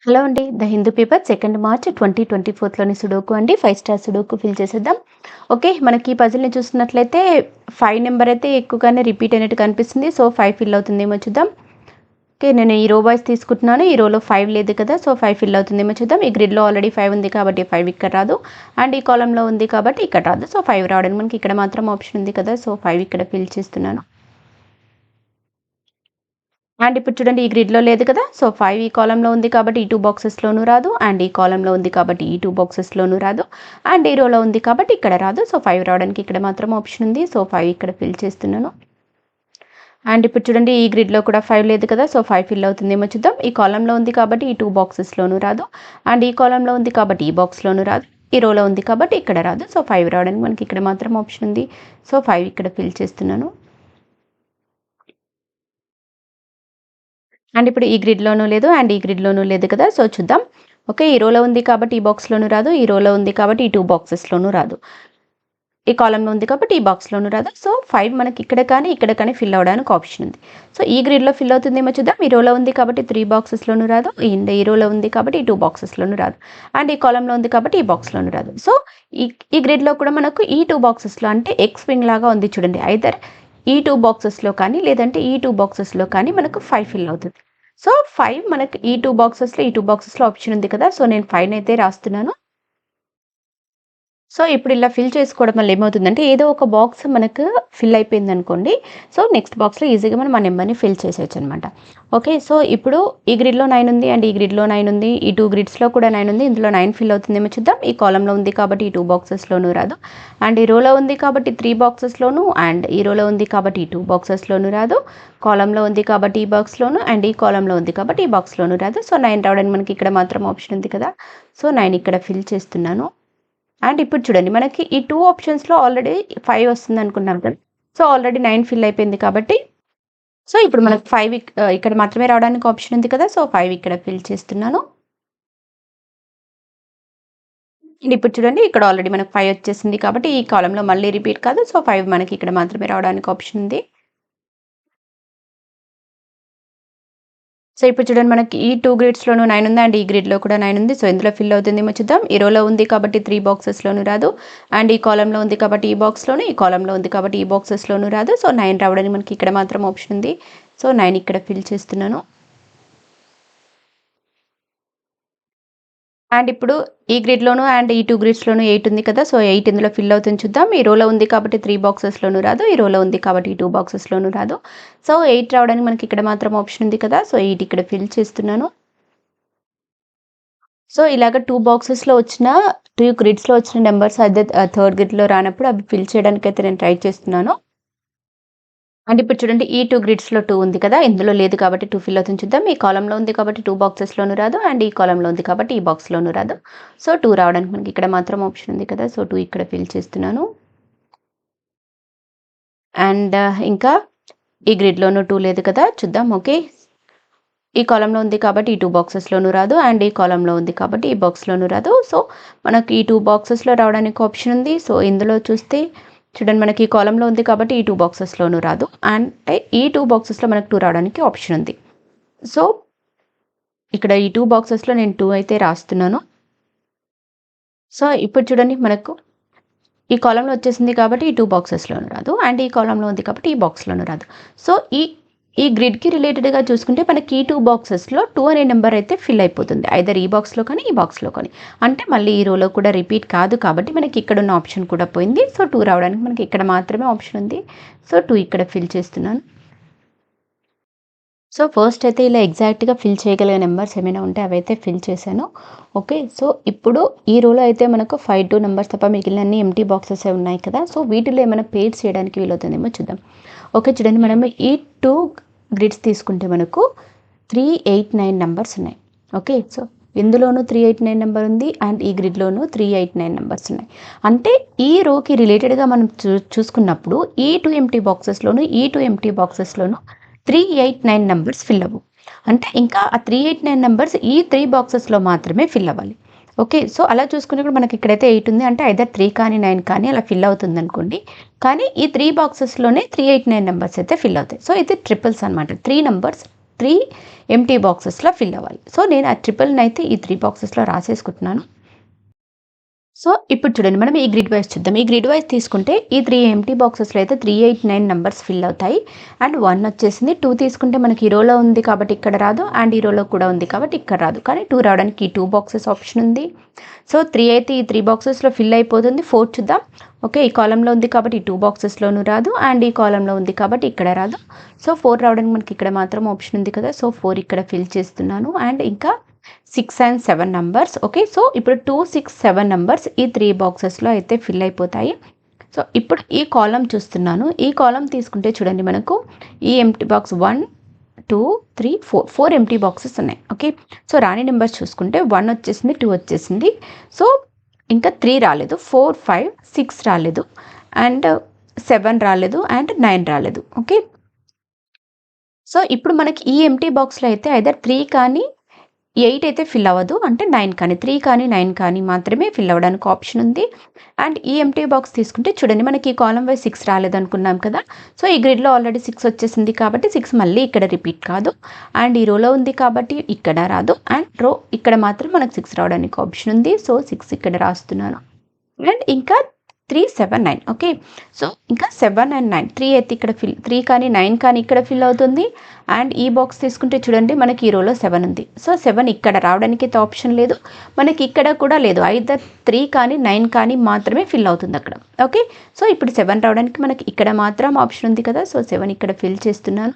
Hello అండి. The Hindu paper 2 March 2024లోని sudoku అండి. 5 స్టార్ సుడోకు ఫిల్ చేసేద్దాం. ఓకే. మనకి ఈ పజిల్‌ని చూస్తున్నట్లయితే 5 నెంబర్ అయితే ఎక్కువగానే రిపీట్ అయినట్టు కనిపిస్తుంది. సో, 5 ఫిల్ అవుతుందేమో చూద్దాం. ఓకే. నేను ఈ రో వైస్ తీసుకుంటున్నాను. ఈ రోలో 5 లేదు కదా! సో, 5 ఫిల్ అవుతుందేమో చూద్దాం. ఈ గ్రిడ్‌లో ఆల్రెడీ 5 ఉంది కాబట్టి 5 ఇక్కడ రాదు. అండ్ ఈ కాలమ్‌లో ఉంది కాబట్టి ఇక్కడ రాదు. సో, 5 రావడానికి మనకి ఇక్కడ మాత్రం ఆప్షన్ ఉంది కదా! సో, 5 ఇక్కడ ఫిల్ చేస్తున్నాను. అండ్ ఇప్పుడు చూడండి ఈ గ్రిడ్‌లో లేదు కదా! సో, 5 ఈ కాలమ్‌లో ఉంది కాబట్టి ఈ 2 బాక్సెస్‌లోనూ రాదు. అండ్ ఈ కాలమ్‌లో ఉంది కాబట్టి ఈ 2 బాక్సెస్‌లోనూ రాదు. అండ్ ఈ రోలో ఉంది కాబట్టి ఇక్కడ రాదు. సో, 5 రావడానికి ఇక్కడ మాత్రం ఆప్షన్ ఉంది. సో, 5 ఇక్కడ ఫిల్ చేస్తున్నాను. అండ్ ఇప్పుడు చూడండి ఈ గ్రిడ్‌లో కూడా 5 లేదు కదా! సో, 5 ఫిల్ అవుతుందేమో చూద్దాం. ఈ కాలమ్‌లో ఉంది కాబట్టి ఈ 2 బాక్సెస్‌లోనూ రాదు. అండ్ ఈ కాలమ్‌లో ఉంది కాబట్టి ఈ బాక్స్‌లోనూ రాదు. ఈ రోలో ఉంది కాబట్టి ఇక్కడ రాదు. సో, 5 రావడానికి మనకి ఇక్కడ మాత్రం ఆప్షన్ ఉంది. సో, 5 ఇక్కడ ఫిల్ చేస్తున్నాను. అండ్ ఇప్పుడు ఈ గ్రిడ్‌లోనూ లేదు. అండ్ ఈ గ్రిడ్‌లోనూ లేదు కదా! సో, చూద్దాం. ఓకే. ఈ రోలో ఉంది కాబట్టి ఈ బాక్స్‌లోనూ రాదు. ఈ రోలో ఉంది కాబట్టి ఈ 2 బాక్సెస్‌లోనూ రాదు. ఈ కాలమ్‌లో ఉంది కాబట్టి ఈ బాక్స్‌లోనూ రాదు. సో, 5 మనకి ఇక్కడ కానీ ఫిల్ అవ్వడానికి ఆప్షన్ ఉంది. సో, ఈ గ్రిడ్‌లో ఫిల్ అవుతుందేమో చూద్దాం. ఈ రోలో ఉంది కాబట్టి 3 బాక్సెస్‌లోనూ రాదు. అండ్ ఈ రోలో ఉంది కాబట్టి ఈ 2 బాక్సెస్‌లోనూ రాదు. అండ్ ఈ కాలమ్‌లో ఉంది కాబట్టి ఈ బాక్స్‌లోనూ రాదు. సో, ఈ ఈ గ్రిడ్‌లో కూడా మనకు ఈ 2 బాక్సెస్‌లో అంటే ఎక్స్ వింగ్ లాగా ఉంది చూడండి. ఐదర్ ఈ 2 బాక్సెస్‌లో కానీ లేదంటే ఈ 2 బాక్సెస్‌లో కానీ మనకు 5 ఫిల్ అవుతుంది. సో, 5 మనకి ఈ 2 బాక్సెస్‌లో ఆప్షన్ ఉంది కదా! సో, నేను 5 నైతే రాస్తున్నాను. సో, ఇప్పుడు ఇలా ఫిల్ చేసుకోవడం వల్ల ఏమవుతుందంటే, ఏదో ఒక బాక్స్ మనకు ఫిల్ అయిపోయిందనుకోండి. సో, నెక్స్ట్ బాక్స్‌లో ఈజీగా మనం ఆ నెంబర్‌ని ఫిల్ చేసేయొచ్చనమాట. ఓకే. సో, ఇప్పుడు ఈ గ్రిడ్‌లో 9 ఉంది. అండ్ ఈ గ్రిడ్‌లో 9 ఉంది. ఈ 2 గ్రిడ్స్‌లో కూడా 9 ఉంది. ఇందులో 9 ఫిల్ అవుతుందేమో చూద్దాం. ఈ కాలమ్‌లో ఉంది కాబట్టి ఈ 2 బాక్సెస్‌లోనూ రాదు. అండ్ ఈ రోలో ఉంది కాబట్టి 3 బాక్సెస్‌లోనూ అండ్ ఈ రోలో ఉంది కాబట్టి ఈ 2 బాక్సెస్‌లోనూ రాదు. కాలమ్‌లో ఉంది కాబట్టి ఈ బాక్స్‌లోను అండ్ ఈ కాలమ్‌లో ఉంది కాబట్టి ఈ బాక్స్‌లోనూ రాదు. సో, 9 రావడానికి మనకి ఇక్కడ మాత్రం ఆప్షన్ ఉంది కదా! సో, 9 ఇక్కడ ఫిల్ చేస్తున్నాను. అండ్ ఇప్పుడు చూడండి మనకి ఈ 2 ఆప్షన్స్‌లో ఆల్రెడీ 5 వస్తుందనుకున్నాం కదా! సో, ఆల్రెడీ 9 ఫిల్ అయిపోయింది కాబట్టి, సో, ఇప్పుడు మనకు 5 ఇక్కడ మాత్రమే రావడానికి ఆప్షన్ ఉంది కదా! సో, 5 ఇక్కడ ఫిల్ చేస్తున్నాను. అండ్ ఇప్పుడు చూడండి ఇక్కడ ఆల్రెడీ మనకు 5 వచ్చేసింది కాబట్టి ఈ కాలమ్‌లో మళ్ళీ రిపీట్ కాదు. సో, 5 మనకి ఇక్కడ మాత్రమే రావడానికి ఆప్షన్ ఉంది. సో, ఇప్పుడు చూడండి మనకి ఈ 2 గ్రిడ్స్‌లోనూ 9 ఉంది. అండ్ ఈ గ్రిడ్‌లో కూడా 9 ఉంది. సో, ఇందులో ఫిల్ అవుతుందేమో చూద్దాం. ఈ రోలో ఉంది కాబట్టి 3 బాక్సెస్‌లోనూ రాదు. అండ్ ఈ కాలమ్‌లో ఉంది కాబట్టి ఈ బాక్స్‌లోను, ఈ కాలమ్‌లో ఉంది కాబట్టి ఈ బాక్సెస్‌లోనూ రాదు. సో, 9 రావడానికి మనకి ఇక్కడ మాత్రం ఆప్షన్ ఉంది. సో, 9 ఇక్కడ ఫిల్ చేస్తున్నాను. అండ్ ఇప్పుడు ఈ గ్రిడ్‌లోను అండ్ ఈ 2 గ్రిడ్స్‌లోను 8 ఉంది కదా! సో, 8 ఇందులో ఫిల్ అవుతుంది చూద్దాం. ఈ రోలో ఉంది కాబట్టి 3 బాక్సెస్‌లోనూ రాదు. ఈ రోలో ఉంది కాబట్టి ఈ 2 బాక్సెస్‌లోనూ రాదు. సో, 8 రావడానికి మనకి ఇక్కడ మాత్రం ఆప్షన్ ఉంది కదా! సో, 8 ఇక్కడ ఫిల్ చేస్తున్నాను. సో, ఇలాగ 2 బాక్సెస్‌లో వచ్చిన 2 గ్రిడ్స్‌లో వచ్చిన నంబర్స్ అదే థర్డ్ గ్రిడ్‌లో రానప్పుడు అవి ఫిల్ చేయడానికైతే నేను ట్రై చేస్తున్నాను. అండ్ ఇప్పుడు చూడండి ఈ 2 గ్రిడ్స్‌లో 2 ఉంది కదా! ఇందులో లేదు కాబట్టి 2 ఫిల్ అవుతుంది చూద్దాం. ఈ కాలమ్‌లో ఉంది కాబట్టి 2 బాక్సెస్‌లోనూ రాదు. అండ్ ఈ కాలమ్‌లో ఉంది కాబట్టి ఈ బాక్స్‌లోనూ రాదు. సో, 2 రావడానికి మనకి ఇక్కడ మాత్రం ఆప్షన్ ఉంది కదా! సో, 2 ఇక్కడ ఫిల్ చేస్తున్నాను. అండ్ ఇంకా ఈ గ్రిడ్‌లోనూ 2 లేదు కదా! చూద్దాం. ఓకే. ఈ కాలమ్‌లో ఉంది కాబట్టి ఈ 2 బాక్సెస్‌లోనూ రాదు. అండ్ ఈ కాలమ్‌లో ఉంది కాబట్టి ఈ బాక్స్‌లోనూ రాదు. సో, మనకి ఈ 2 బాక్సెస్‌లో రావడానికి ఆప్షన్ ఉంది. సో, ఇందులో చూస్తే చూడండి మనకి ఈ కాలమ్‌లో ఉంది కాబట్టి ఈ 2 బాక్సెస్‌లోనూ రాదు. అంటే ఈ 2 బాక్సెస్‌లో మనకు 2 రావడానికి ఆప్షన్ ఉంది. సో, ఇక్కడ ఈ 2 బాక్సెస్‌లో నేను 2 అయితే రాస్తున్నాను. సో, ఇప్పుడు చూడండి మనకు ఈ కాలమ్‌లో వచ్చేసింది కాబట్టి ఈ 2 బాక్సెస్‌లోనూ రాదు. అండ్ ఈ కాలమ్‌లో ఉంది కాబట్టి ఈ బాక్స్‌లోనూ రాదు. సో, ఈ గ్రిడ్‌కి రిలేటెడ్‌గా చూసుకుంటే మనకి ఈ 2 బాక్సెస్‌లో 2 అనే నంబర్ అయితే ఫిల్ అయిపోతుంది. ఐదర్ ఈ బాక్స్‌లో కానీ, ఈ బాక్స్‌లో కానీ. అంటే మళ్ళీ ఈ రోలో కూడా రిపీట్ కాదు కాబట్టి మనకి ఇక్కడున్న ఆప్షన్ కూడా పోయింది. సో, 2 రావడానికి మనకి ఇక్కడ మాత్రమే ఆప్షన్ ఉంది. సో, 2 ఇక్కడ ఫిల్ చేస్తున్నాను. సో, ఫస్ట్ అయితే ఇలా ఎగ్జాక్ట్‌గా ఫిల్ చేయగలిగే నంబర్స్ ఏమైనా ఉంటే అవైతే ఫిల్ చేశాను. ఓకే. సో, ఇప్పుడు ఈ రోలో అయితే మనకు 5, 2 నంబర్స్ తప్ప మిగిలినన్ని ఎంప్టీ బాక్సెసే ఉన్నాయి కదా! సో, వీటిలో ఏమైనా పెయిర్స్ చేయడానికి వీలవుతుందేమో చూద్దాం. ఓకే. చూడండి మనం ఈ 2 గ్రిడ్స్ తీసుకుంటే మనకు 3, 8, 9 నంబర్స్ ఉన్నాయి. ఓకే. సో, ఇందులోనూ 3, 8, 9 నంబర్ ఉంది. అండ్ ఈ గ్రిడ్‌లోనూ 3, 8, 9 నంబర్స్ ఉన్నాయి. అంటే ఈ రోకి రిలేటెడ్‌గా మనం చూసుకున్నప్పుడు ఈ 2 ఎంప్టీ బాక్సెస్‌లోను, ఈ 2 ఎంప్టీ బాక్సెస్‌లోను 3, 8, 9 నంబర్స్ ఫిల్ అవ్వవు. అంటే ఇంకా ఆ 3, 8, 9 నంబర్స్ ఈ 3 బాక్సెస్‌లో మాత్రమే ఫిల్ అవ్వాలి. ఓకే. సో, అలా చూసుకున్నప్పుడు మనకి ఇక్కడైతే 8 ఉంది. అంటే ఐదర్ 3 కానీ, 9 కానీ అలా ఫిల్ అవుతుందనుకోండి. కానీ ఈ 3 బాక్సెస్‌లోనే 3, 8, 9 నంబర్స్ అయితే ఫిల్ అవుతాయి. సో, ఇది ట్రిపుల్స్ అనమాట. 3 నంబర్స్ 3 ఎంప్టీ బాక్సెస్లో ఫిల్ అవ్వాలి. సో నేను ఆ ట్రిపుల్ని అయితే ఈ 3 బాక్సెస్లో రాసేసుకుంటున్నాను. సో ఇప్పుడు చూడండి, మనం ఈ గ్రిడ్ వైజ్ చూద్దాం. ఈ గ్రిడ్ వైజ్ తీసుకుంటే ఈ 3 ఎంప్టీ బాక్సెస్లో అయితే 389 నెంబర్స్ ఫిల్ అవుతాయి. అండ్ 1 వచ్చేసింది. 2 తీసుకుంటే మనకి ఈ రోలో ఉంది కాబట్టి ఇక్కడ రాదు, అండ్ ఈ రోలో కూడా ఉంది కాబట్టి ఇక్కడ రాదు. కానీ 2 రావడానికి ఈ 2 బాక్సెస్ ఆప్షన్ ఉంది. సో 3 అయితే ఈ 3 బాక్సెస్లో ఫిల్ అయిపోతుంది. 4 చూద్దాం. ఓకే, ఈ కాలంలో ఉంది కాబట్టి ఈ 2 బాక్సెస్లోనూ రాదు, అండ్ ఈ కాలంలో ఉంది కాబట్టి ఇక్కడ రాదు. సో 4 రావడానికి మనకి ఇక్కడ మాత్రం ఆప్షన్ ఉంది కదా. సో 4 ఇక్కడ ఫిల్ చేస్తున్నాను. అండ్ ఇంకా 6 and 7 నంబర్స్. ఓకే, సో ఇప్పుడు 2, 6, 7 నంబర్స్ ఈ 3 బాక్సెస్లో అయితే ఫిల్ అయిపోతాయి. సో ఇప్పుడు ఈ కాలం చూస్తున్నాను. ఈ కాలం తీసుకుంటే చూడండి, మనకు ఈ ఎంప్టీ బాక్స్ 1, 2, 3, 4 ఎంప్టీ బాక్సెస్ ఉన్నాయి. ఓకే, సో రాని నెంబర్స్ చూసుకుంటే 1 వచ్చేసింది, 2 వచ్చేసింది. సో ఇంకా 3 రాలేదు, 4, 5, 6 రాలేదు, అండ్ 7 రాలేదు, అండ్ 9 రాలేదు. ఓకే, సో ఇప్పుడు మనకి ఈ ఎంప్టీ బాక్స్లో అయితే ఐదర్ 3 కానీ 8 అయితే ఫిల్ అవ్వదు, అంటే 9 కానీ 3 కానీ 9 కానీ మాత్రమే ఫిల్ అవ్వడానికి ఆప్షన్ ఉంది. అండ్ ఈ ఎంప్టీ బాక్స్ తీసుకుంటే చూడండి, మనకి ఈ కాలం వైజ్ 6 రాలేదనుకున్నాం కదా. సో ఈ గ్రిడ్లో ఆల్రెడీ 6 వచ్చేసింది కాబట్టి 6 మళ్ళీ ఇక్కడ రిపీట్ కాదు, అండ్ ఈ రోలో ఉంది కాబట్టి ఇక్కడ రాదు, అండ్ రో ఇక్కడ మాత్రం మనకు 6 రావడానికి ఆప్షన్ ఉంది. సో 6 ఇక్కడ రాస్తున్నాను. అండ్ ఇంకా 3, 7, 9. ఓకే, సో ఇంకా 7 and 9, 3 అయితే ఇక్కడ 3 కానీ 9 కానీ ఇక్కడ ఫిల్ అవుతుంది. అండ్ ఈ బాక్స్ తీసుకుంటే చూడండి, మనకి ఈ రోలో 7 ఉంది. సో 7 ఇక్కడ రావడానికి అయితే ఆప్షన్ లేదు, మనకి ఇక్కడ కూడా లేదు. ఐదర్ 3 కానీ 9 కానీ మాత్రమే ఫిల్ అవుతుంది అక్కడ. ఓకే, సో ఇప్పుడు 7 రావడానికి మనకి ఇక్కడ మాత్రం ఆప్షన్ ఉంది కదా. సో 7 ఇక్కడ ఫిల్ చేస్తున్నాను.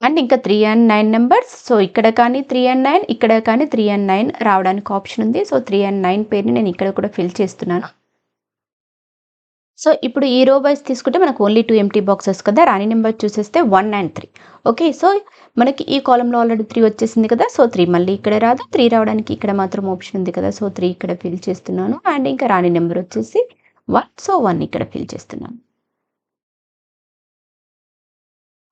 అండ్ ఇంకా 3 and 9 నెంబర్స్. సో ఇక్కడ కానీ 3 and 9, ఇక్కడ కానీ 3 and 9 రావడానికి ఆప్షన్ ఉంది. సో 3 and 9 పేరుని నేను ఇక్కడ కూడా ఫిల్ చేస్తున్నాను. సో ఇప్పుడు ఈ రో వైజ్ తీసుకుంటే మనకు ఓన్లీ 2 ఎంప్టీ బాక్సెస్ కదా. రాని నెంబర్ చూసేస్తే 1 and 3. ఓకే, సో మనకి ఈ కాలంలో ఆల్రెడీ 3 వచ్చేసింది కదా. సో 3 మళ్ళీ ఇక్కడ రాదు, 3 రావడానికి ఇక్కడ మాత్రం ఆప్షన్ ఉంది కదా. సో 3 ఇక్కడ ఫిల్ చేస్తున్నాను. అండ్ ఇంకా రాని నెంబర్ వచ్చేసి 1. సో 1 ఇక్కడ ఫిల్ చేస్తున్నాను.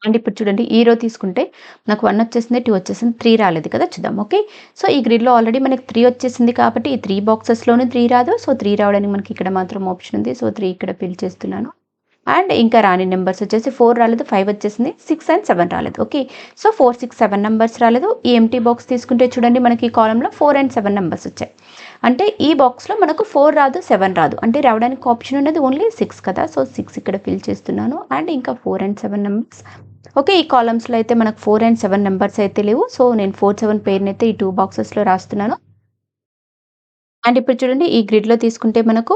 అండ్ ఇప్పుడు చూడండి, ఈ రో తీసుకుంటే నాకు 1 వచ్చేసింది, 2 వచ్చేసింది, 3 రాలేదు కదా. చూద్దాం. ఓకే, సో ఈ గ్రిడ్లో ఆల్రెడీ మనకి 3 వచ్చేసింది కాబట్టి ఈ 3 బాక్సెస్లోనూ 3 రాదు. సో 3 రావడానికి మనకి ఇక్కడ మాత్రం ఆప్షన్ ఉంది. సో 3 ఇక్కడ ఫిల్ చేస్తున్నాను. అండ్ ఇంకా రాని నెంబర్స్ వచ్చేసి 4 రాలేదు, 5 వచ్చేసింది, 6 and 7 రాలేదు. ఓకే, సో 4, 6, 7 నెంబర్స్ రాలేదు. ఈ ఎంటీ బాక్స్ తీసుకుంటే చూడండి, మనకి ఈ కాలంలో 4 and 7 నెంబర్స్ వచ్చాయి. అంటే ఈ బాక్స్లో మనకు 4 రాదు, 7 రాదు, అంటే రావడానికి ఆప్షన్ ఉన్నది ఓన్లీ 6 కదా. సో 6 ఇక్కడ ఫిల్ చేస్తున్నాను. అండ్ ఇంకా 4 and 7 నెంబర్స్. ఓకే, ఈ కాలమ్స్లో అయితే మనకు 4 and 7 నెంబర్స్ అయితే లేవు. సో నేను 4, 7 పేరుని అయితే ఈ 2 బాక్సెస్లో రాస్తున్నాను. అండ్ ఇప్పుడు చూడండి, ఈ గ్రిడ్లో తీసుకుంటే మనకు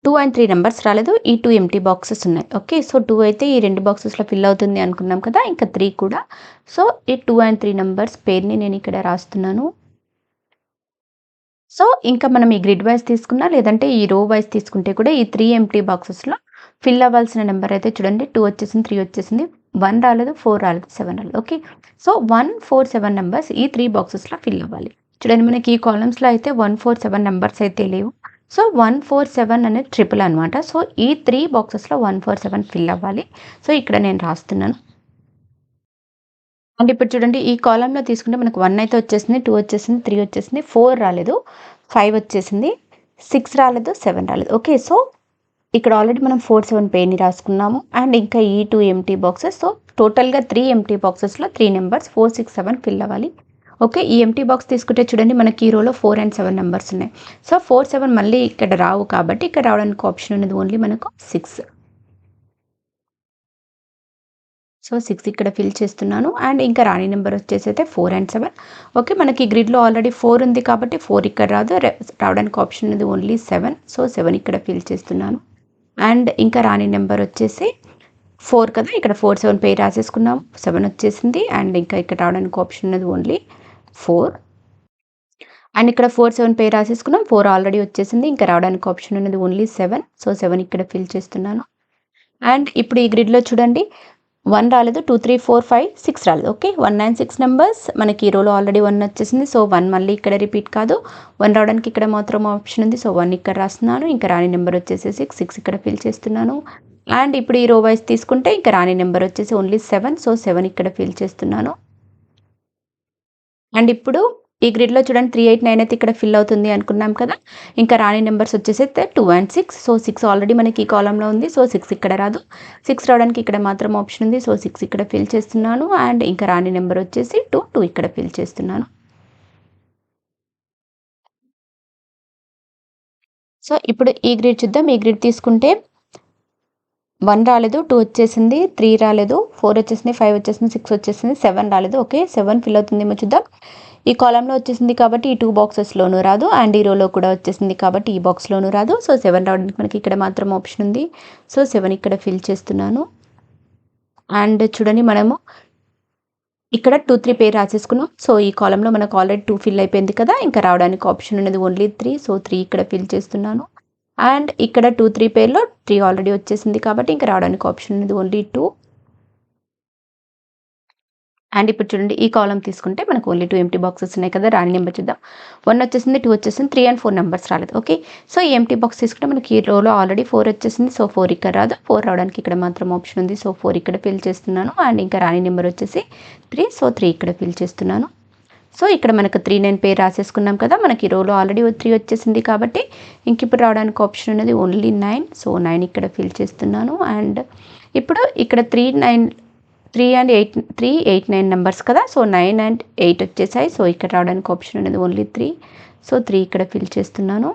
2 and 3 నెంబర్స్ రాలేదు, ఈ 2 ఎంప్టీ బాక్సెస్ ఉన్నాయి. ఓకే, సో 2 అయితే ఈ 2 బాక్సెస్లో ఫిల్ అవుతుంది అనుకున్నాం కదా. ఇంకా 3 కూడా. సో ఈ 2 and 3 నెంబర్స్ పేరుని నేను ఇక్కడ రాస్తున్నాను. సో ఇంకా మనం ఈ గ్రిడ్ వైజ్ తీసుకున్నా లేదంటే ఈ రో వైజ్ తీసుకుంటే కూడా ఈ 3 ఎంప్టీ బాక్సెస్లో ఫిల్ అవ్వాల్సిన నెంబర్ అయితే చూడండి, 2 వచ్చేసింది, 3 వచ్చేసింది, 1 రాలేదు, 4 రాలేదు, 7 రాలేదు. ఓకే, సో 1, 4, 7 నెంబర్స్ ఈ 3 బాక్సెస్లో ఫిల్ అవ్వాలి. చూడండి, మనకి ఈ కాలమ్స్లో అయితే 1, 4, 7 నెంబర్స్ అయితే లేవు. సో 1, 4, 7 అనేది ట్రిపుల్ అనమాట. సో ఈ 3 బాక్సెస్లో 1, 4, 7 ఫిల్ అవ్వాలి. సో ఇక్కడ నేను రాస్తున్నాను. అండ్ ఇప్పుడు చూడండి, ఈ కాలంలో తీసుకుంటే మనకు 1 అయితే వచ్చేసింది, 2 వచ్చేసింది, 3 వచ్చేసింది, 4 రాలేదు, 5 వచ్చేసింది, 6 రాలేదు, 7 రాలేదు. ఓకే, సో ఇక్కడ ఆల్రెడీ మనం 4, 7 పేరుని రాసుకున్నాము. అండ్ ఇంకా ఈ 2 ఎంప్టీ బాక్సెస్. సో టోటల్గా 3 ఎంప్టీ బాక్సెస్లో 3 నెంబర్స్ 4, 6, 7 ఫిల్ అవ్వాలి. ఓకే, ఈ ఎంప్టీ బాక్స్ తీసుకుంటే చూడండి, మనకి ఈ రోలో 4 and 7 నెంబర్స్ ఉన్నాయి. సో 4, 7 మళ్ళీ ఇక్కడ రావు కాబట్టి ఇక్కడ రావడానికి ఆప్షన్ ఉన్నది ఓన్లీ మనకు 6. సో 6 ఇక్కడ ఫిల్ చేస్తున్నాను. అండ్ ఇంకా రాని నెంబర్ వచ్చేసి అయితే 4 and 7. ఓకే, మనకి గ్రిడ్లో ఆల్రెడీ 4 ఉంది కాబట్టి 4 ఇక్కడ రాదు, రావడానికి ఆప్షన్ ఉన్నది ఓన్లీ 7. సో 7 ఇక్కడ ఫిల్ చేస్తున్నాను. అండ్ ఇంకా రాని నెంబర్ వచ్చేసి 4 కదా, ఇక్కడ 4, 7 పేరు రాసేసుకున్నాము, 7 వచ్చేసింది. అండ్ ఇంకా ఇక్కడ రావడానికి ఆప్షన్ ఉన్నది ఓన్లీ 4. అండ్ ఇక్కడ 4, 7 పేరు రాసేసుకున్నాం, 4 ఆల్రెడీ వచ్చేసింది, ఇంకా రావడానికి ఆప్షన్ ఉన్నది ఓన్లీ 7. సో 7 ఇక్కడ ఫిల్ చేస్తున్నాను. అండ్ ఇప్పుడు ఈ గ్రిడ్లో చూడండి, 1 రాలేదు, 2, 3, 4, 5, 6 రాలేదు. ఓకే, 1 and 6 నెంబర్స్ మనకి ఈ రోలో ఆల్రెడీ 1 వచ్చేసింది. సో 1 మళ్ళీ ఇక్కడ రిపీట్ కాదు, 1 రావడానికి ఇక్కడ మాత్రం ఆప్షన్ ఉంది. సో 1 ఇక్కడ రాస్తున్నాను. ఇంకా రాని నెంబర్ వచ్చేసి 6 ఇక్కడ ఫిల్ చేస్తున్నాను. అండ్ ఇప్పుడు ఈ రో వైజ్ తీసుకుంటే ఇంకా రాని నెంబర్ వచ్చేసి ఓన్లీ 7. సో 7 ఇక్కడ ఫిల్ చేస్తున్నాను. అండ్ ఇప్పుడు ఈ గ్రిడ్‌లో చూడండి 3, 8, 9 అయితే ఇక్కడ ఫిల్ అవుతుంది అనుకున్నాం కదా! ఇంకా రాని నెంబర్స్ వచ్చేసి 2 అండ్ 6. సో, 6 ఆల్రెడీ మనకి ఈ కాలమ్‌లో ఉంది. సో, 6 ఇక్కడ రాదు. 6 రావడానికి ఇక్కడ మాత్రం ఆప్షన్ ఉంది. సో, 6 ఇక్కడ ఫిల్ చేస్తున్నాను. అండ్ ఇంకా రాని నెంబర్ వచ్చేసి 2, 2 ఇక్కడ ఫిల్ చేస్తున్నాను. సో, ఇప్పుడు ఈ గ్రిడ్ చూద్దాం. ఈ గ్రిడ్ తీసుకుంటే 1 రాలేదు, 2 వచ్చేసింది, 3 రాలేదు, 4 వచ్చేసింది, 5 వచ్చేసింది, 6 వచ్చేసింది, 7 రాలేదు. ఓకే, 7 ఫిల్ అవుతుందేమో చూద్దాం. ఈ కాలమ్‌లో వచ్చేసింది కాబట్టి ఈ 2 బాక్సెస్‌లోనూ రాదు. అండ్ ఈ రోలో కూడా వచ్చేసింది కాబట్టి ఈ బాక్స్‌లోనూ రాదు. సో, 7 రావడానికి మనకి ఇక్కడ మాత్రం ఆప్షన్ ఉంది. సో, 7 ఇక్కడ ఫిల్ చేస్తున్నాను. అండ్ చూడండి మనము ఇక్కడ 2, 3 పేరు రాసేసుకున్నాం. సో, ఈ కాలమ్‌లో మనకు ఆల్రెడీ 2 ఫిల్ అయిపోయింది కదా! ఇంకా రావడానికి ఆప్షన్ ఉన్నది ఓన్లీ 3. సో, 3 ఇక్కడ ఫిల్ చేస్తున్నాను. అండ్ ఇక్కడ 2, 3 పేర్లో 3 ఆల్రెడీ వచ్చేసింది కాబట్టి ఇంకా రావడానికి ఆప్షన్ ఉన్నది ఓన్లీ 2. అండ్ ఇప్పుడు చూడండి ఈ కాలమ్ తీసుకుంటే మనకు ఓన్లీ 2 ఎంప్టీ బాక్సెస్ ఉన్నాయి కదా! రాని నెంబర్ చూద్దాం. 1 వచ్చేసింది, 2 వచ్చేసింది, 3 అండ్ 4 నెంబర్స్ రాలేదు. ఓకే. సో, ఈ ఎంప్టీ బాక్స్ తీసుకుంటే మనకి ఈ రోలో ఆల్రెడీ 4 వచ్చేసింది. సో, 4 ఇక్కడ రాదు. 4 రావడానికి ఇక్కడ మాత్రం ఆప్షన్ ఉంది. సో, 4 ఇక్కడ ఫిల్ చేస్తున్నాను. అండ్ ఇంకా రాని నెంబర్ వచ్చేసి 3. సో, 3 ఇక్కడ ఫిల్ చేస్తున్నాను. సో, ఇక్కడ మనకు 3, 9 పేరు రాసేసుకున్నాం కదా! మనకి రోలో ఆల్రెడీ 3 వచ్చేసింది కాబట్టి ఇంక ఇప్పుడు రావడానికి ఆప్షన్ ఉన్నది ఓన్లీ 9. సో, 9 ఇక్కడ ఫిల్ చేస్తున్నాను. అండ్ ఇప్పుడు ఇక్కడ 3 అండ్ 8, 9 నెంబర్స్ కదా! సో, 9 అండ్ 8 వచ్చేసాయి. సో, ఇక్కడ రావడానికి ఆప్షన్ అనేది ఓన్లీ 3. సో, 3 ఇక్కడ ఫిల్ చేస్తున్నాను.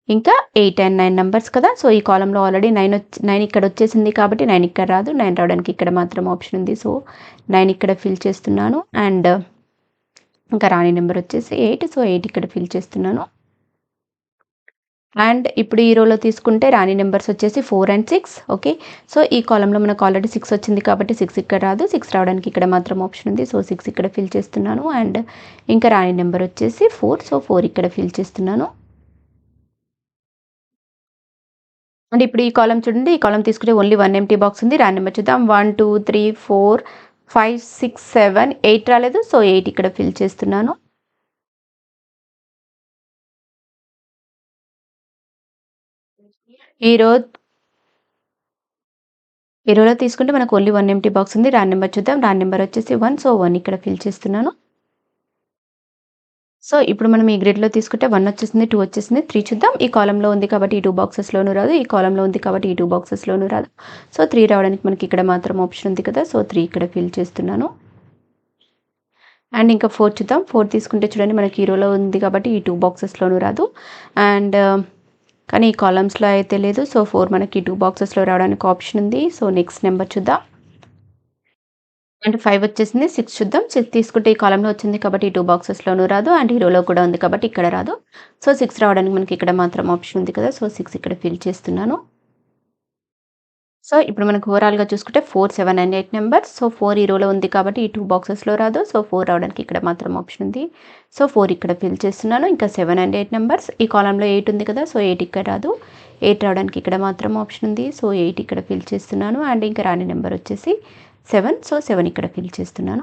ఇంకా 8 అండ్ 9 నెంబర్స్ కదా! సో, ఈ కాలమ్‌లో ఆల్రెడీ 9 ఇక్కడ వచ్చేసింది కాబట్టి 9 ఇక్కడ రాదు. 9 రావడానికి ఇక్కడ మాత్రం ఆప్షన్ ఉంది. సో, 9 ఇక్కడ ఫిల్ చేస్తున్నాను. అండ్ ఇంకా రాని నెంబర్ వచ్చేసి 8. సో, 8 ఇక్కడ ఫిల్ చేస్తున్నాను. అండ్ ఇప్పుడు ఈ రోలో తీసుకుంటే రాని నెంబర్స్ వచ్చేసి 4 అండ్ 6. ఓకే. సో, ఈ కాలమ్‌లో మనకు ఆల్రెడీ 6 వచ్చింది కాబట్టి 6 ఇక్కడ రాదు. 6 రావడానికి ఇక్కడ మాత్రం ఆప్షన్ ఉంది. సో, 6 ఇక్కడ ఫిల్ చేస్తున్నాను. అండ్ ఇంకా రాని నెంబర్ వచ్చేసి 4. సో, 4 ఇక్కడ ఫిల్ చేస్తున్నాను. అండ్ ఇప్పుడు ఈ కాలమ్ చూడండి. ఈ కాలమ్ తీసుకుంటే ఓన్లీ 1 ఎంప్టీ బాక్స్ ఉంది. రాని నెంబర్ చూద్దాం. 1, 2, 3, 4, 5, 6, 7, 8 రాలేదు. సో, 8 ఇక్కడ ఫిల్ చేస్తున్నాను. ఈ రో ఈ రోలో తీసుకుంటే మనకు ఓన్లీ 1 ఎంప్టీ బాక్స్ ఉంది. రాని నెంబర్ చూద్దాం. రాని నెంబర్ వచ్చేసి 1. సో, 1 ఇక్కడ ఫిల్ చేస్తున్నాను. సో, ఇప్పుడు మనం ఈ గ్రిడ్‌లో తీసుకుంటే 1 వచ్చేసింది, 2 వచ్చేసింది, 3 చూద్దాం. ఈ కాలమ్‌లో ఉంది కాబట్టి ఈ 2 బాక్సెస్‌లోనూ రాదు. ఈ కాలమ్‌లో ఉంది కాబట్టి ఈ 2 బాక్సెస్‌లోనూ రాదు. సో, 3 రావడానికి మనకి ఇక్కడ మాత్రం ఆప్షన్ ఉంది కదా! సో, 3 ఇక్కడ ఫిల్ చేస్తున్నాను. అండ్ ఇంకా 4 చూద్దాం. 4 తీసుకుంటే చూడండి మనకి ఈ రోలో ఉంది కాబట్టి ఈ 2 బాక్సెస్‌లోనూ రాదు. అండ్ కానీ ఈ కాలమ్స్‌లో అయితే లేదు. సో, 4 మనకి 2 బాక్సెస్‌లో రావడానికి ఆప్షన్ ఉంది. సో, నెక్స్ట్ నెంబర్ చూద్దాం. అండ్ 5 వచ్చేసింది. 6 చూద్దాం. 6 తీసుకుంటే ఈ కాలమ్‌లో వచ్చింది కాబట్టి ఈ 2 బాక్సెస్‌లోనూ రాదు. అండ్ ఈ రోలో కూడా ఉంది కాబట్టి ఇక్కడ రాదు. సో, 6 రావడానికి మనకి ఇక్కడ మాత్రం ఆప్షన్ ఉంది కదా! సో, 6 ఇక్కడ ఫిల్ చేస్తున్నాను. సో, ఇప్పుడు మనకు ఓవరాల్‌గా చూసుకుంటే 4, 7 అండ్ 8 నెంబర్స్. సో, 4 ఈ రోలో ఉంది కాబట్టి ఈ 2 బాక్సెస్‌లో రాదు. సో, 4 రావడానికి ఇక్కడ మాత్రం ఆప్షన్ ఉంది. సో, 4 ఇక్కడ ఫిల్ చేస్తున్నాను. ఇంకా 7 అండ్ 8 నెంబర్స్. ఈ కాలమ్‌లో 8 ఉంది కదా! సో, 8 ఇక్కడ రాదు. 8 రావడానికి ఇక్కడ మాత్రం ఆప్షన్ ఉంది. సో, 8 ఇక్కడ ఫిల్ చేస్తున్నాను. అండ్ ఇంకా రాని నెంబర్ వచ్చేసి 7. సో, 7 ఇక్కడ ఫిల్ చేస్తున్నాను.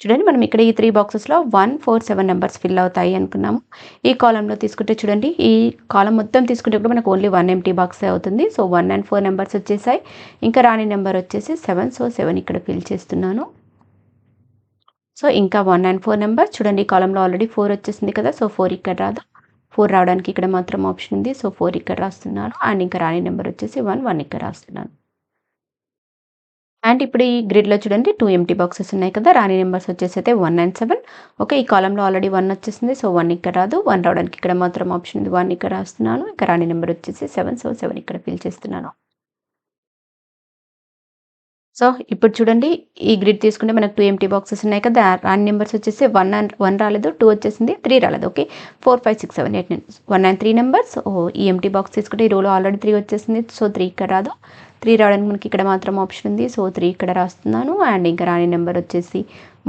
చూడండి మనం ఇక్కడ ఈ 3 బాక్సెస్‌లో 1, 4, 7 నంబర్స్ ఫిల్ అవుతాయి అనుకున్నాము. ఈ కాలమ్‌లో తీసుకుంటే చూడండి ఈ కాలమ్ మొత్తం తీసుకుంటే కూడా మనకు ఓన్లీ 1 ఎంప్టీ బాక్సే అవుతుంది. సో, 1 అండ్ 4 నంబర్స్ వచ్చేసాయి. ఇంకా రాని నెంబర్ వచ్చేసి 7. సో, 7 ఇక్కడ ఫిల్ చేస్తున్నాను. సో, ఇంకా 1 అండ్ 4 నంబర్స్ చూడండి ఈ కాలమ్‌లో ఆల్రెడీ 4 వచ్చేసింది కదా! సో, 4 ఇక్కడ రాదు. 4 రావడానికి ఇక్కడ మాత్రం ఆప్షన్ ఉంది. సో, 4 ఇక్కడ రాస్తున్నాను. అండ్ ఇంకా రాని నెంబర్ వచ్చేసి 1, 1 ఇక్కడ రాస్తున్నాను. అండ్ ఇప్పుడు ఈ గ్రిడ్‌లో చూడండి 2 ఎంప్టీ బాక్సెస్ ఉన్నాయి కదా! రాని నంబర్స్ వచ్చేసైతే 1 అండ్ 7. ఓకే. ఈ కాలమ్‌లో ఆల్రెడీ 1 వచ్చేసింది. సో, 1 ఇక్కడ రాదు. 1 రావడానికి ఇక్కడ మాత్రం ఆప్షన్ ఉంది. 1 ఇక్కడ రాస్తున్నాను. ఇక రాని నంబర్ వచ్చేసి 7. సో, 7 ఇక్కడ ఫిల్ చేస్తున్నాను. సో, ఇప్పుడు చూడండి ఈ గ్రిడ్ తీసుకుంటే మనకు 2 ఎంప్టీ బాక్సెస్ ఉన్నాయి కదా! రాని నంబర్స్ వచ్చేసి 1 రాలేదు. 2 వచ్చేసింది. 3 రాలేదు. ఓకే. 4, 5, 6, 7, 8, 9 1 and 3 numbers. ఈ ఎంప్టీ బాక్స్ తీసుకుంటే ఈ రోలో ఆల్రెడీ 3 వచ్చేసింది. సో, 3 ఇక్కడ రాదు. 3 రావడానికి మనకి ఇక్కడ మాత్రం ఆప్షన్ ఉంది. సో, 3 ఇక్కడ రాస్తున్నాను. అండ్ ఇంకా రాని నెంబర్ వచ్చేసి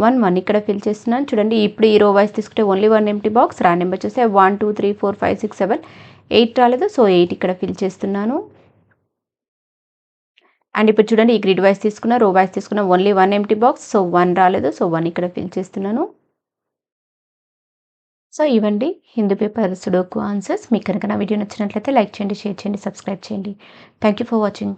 1 ఇక్కడ ఫిల్ చేస్తున్నాను. చూడండి ఇప్పుడు ఈ రో వైస్ తీసుకుంటే ఓన్లీ 1 ఎంప్టీ బాక్స్. రాని నెంబర్ వచ్చేసి 1, 2, 3, 4, 5, 6, 7, 8 రాలేదు. సో, 8 ఇక్కడ ఫిల్ చేస్తున్నాను. అండ్ ఇప్పుడు చూడండి ఈ గ్రిడ్ వైస్ తీసుకున్న, రో వైస్ తీసుకున్న ఓన్లీ 1 ఎంప్టీ బాక్స్. సో, 1 రాలేదు. సో, 1 ఇక్కడ ఫిల్ చేస్తున్నాను. సో, ఇవండి హిందూ పేపర్ సుడోకు ఆన్సర్స్. మీకు కనుక నా వీడియో నచ్చినట్లయితే లైక్ చేయండి, షేర్ చేయండి, సబ్స్క్రైబ్ చేయండి. Thank you for watching.